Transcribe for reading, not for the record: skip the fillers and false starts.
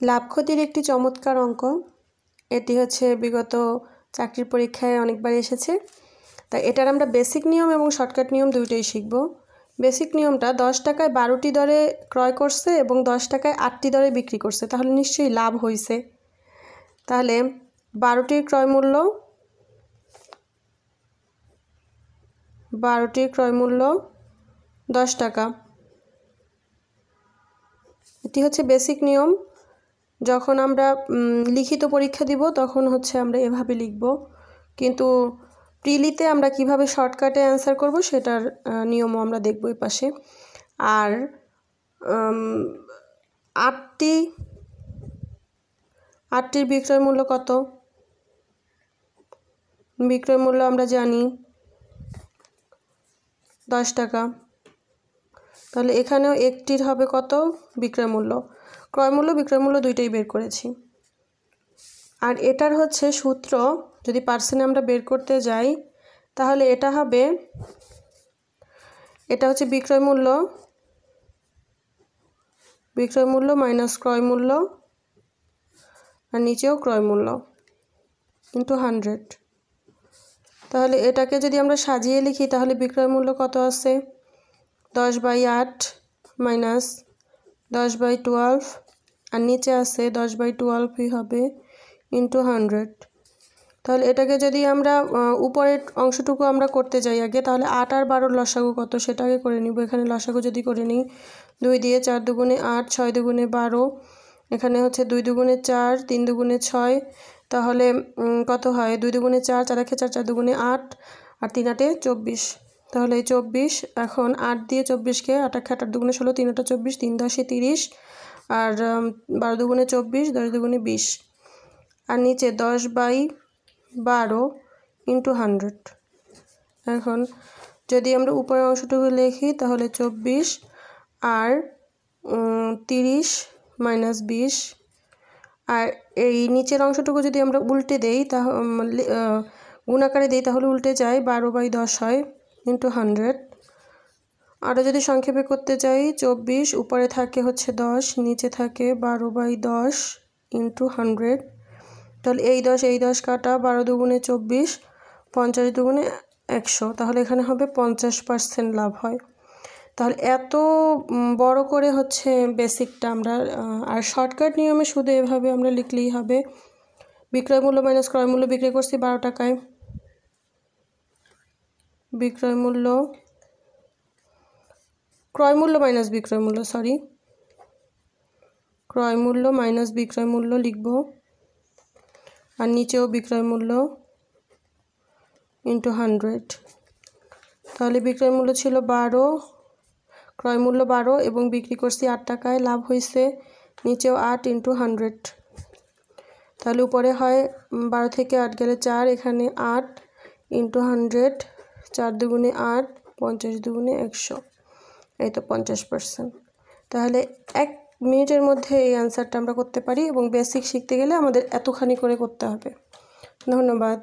লাভ ক্ষতির একটি চমৎকার অঙ্ক। এটি হচ্ছে বিগত চাকরির পরীক্ষায় অনেকবার এসেছে। তাই এটার আমরা বেসিক নিয়ম এবং শর্টকাট নিয়ম দুইটাই শিখব। বেসিক নিয়মটা 10 টাকায় 12টি দরে ক্রয় করছে এবং 10 টাকায় 8টি দরে বিক্রি করছে, তাহলে নিশ্চয়ই লাভ হয়েছে। তাহলে 12টির ক্রয় মূল্য 10 টাকা। এটি হচ্ছে বেসিক নিয়ম। যখন আমরা লিখিত পরীক্ষা দিব তখন হচ্ছে আমরা এভাবে লিখব, কিন্তু প্রিলিতে আমরা কিভাবে শর্টকাটে অ্যান্সার করব সেটার নিয়মও আমরা দেখব এই পাশে। আর 8টির বিক্রয় মূল্য কত? বিক্রয় মূল্য আমরা জানি 10 টাকা। তাহলে এখানেও একটির হবে কত? বিক্রয় মূল্য। ক্রয় মূল্য বিক্রয় মূল্য দুইটাই বের করেছি। আর এটার হচ্ছে সূত্র, যদি পার্সেন্টে আমরা বের করতে যাই তাহলে এটা হচ্ছে বিক্রয় মূল্য মাইনাস ক্রয় মূল্য, আর নিচেও ক্রয় মূল্য ইন্টু 100। তাহলে এটাকে যদি আমরা সাজিয়ে লিখি তাহলে বিক্রয় মূল্য কত আছে? 10/8 মাইনাস 10/12, আর নিচে আছে 10/12ই হবে ইন্টু 100। তাহলে এটাকে যদি আমরা উপরের অংশটুকু আমরা করতে যাই আগে, তাহলে 8 আর 12 লসাগু কত সেটা আগে করে নিব। এখানে লসাগু যদি করে নিই 2 দিয়ে 4 দুগুণে 8, 6 দুগুণে 12, এখানে হচ্ছে 2 দুগুণে 4, 3 দুগুণে 6, তাহলে কত হয়? 2 দুগুণে 4, 4 একে 4, 4 দুগুণে 8, আর 3 আটে 24। তাহলে এই 24, এখন 8 দিয়ে 24কে 8 একে 8, 8 দুগুণে 16, 3 আটে 24, 3 10 30, আর 12 দুগুণে 24, 10 দুগুণে 20, আর নিচে 10/12 ইন্টু 100। এখন যদি আমরা উপরের অংশটুকু লিখি তাহলে 24 আর 30 মাইনাস 20, আর এই নিচের অংশটুকু যদি আমরা উল্টে দেই তাহলে গুণাকারে দেই তাহলে উল্টে যায় 12/10 হয় ইন্টু 100। আরও যদি সংক্ষেপে করতে চাই 24 উপরে থাকে হচ্ছে 10, নিচে থাকে 12/10 ইন্টু 100। তাহলে এই 10 কাটা, 12 দুগুণে 24, 50 দুগুণে 100, তাহলে এখানে হবে 50% লাভ হয়। তাহলে এত বড় করে হচ্ছে বেসিকটা আমরা, আর শর্টকাট নিয়মে শুধু এভাবে আমরা লিখলেই হবে। বিক্রয় মূল্য মাইনাস ক্রয় মূল্য, বিক্রি করছি 12 টাকায়, ক্রয় মূল্য মাইনাস বিক্রয় মূল্য লিখব, আর নিচেও বিক্রয় মূল্য ইন্টু 100। তাহলে বিক্রয় মূল্য ছিল 12, ক্রয় মূল্য 12 এবং বিক্রি করছি 8 টাকায়, লাভ হয়েছে নিচেও 8 ইন্টু 100। তাহলে উপরে হয় 12 থেকে 8 গেলে 4, এখানে 8 ইন্টু 100, 4 দুগুণে 8, 50 দুগুণে 100, এই তো 50%। তাহলে 1 মিনিটের মধ্যে এই অ্যান্সারটা আমরা করতে পারি, এবং বেসিক শিখতে গেলে আমাদের এতখানি করে করতে হবে। ধন্যবাদ।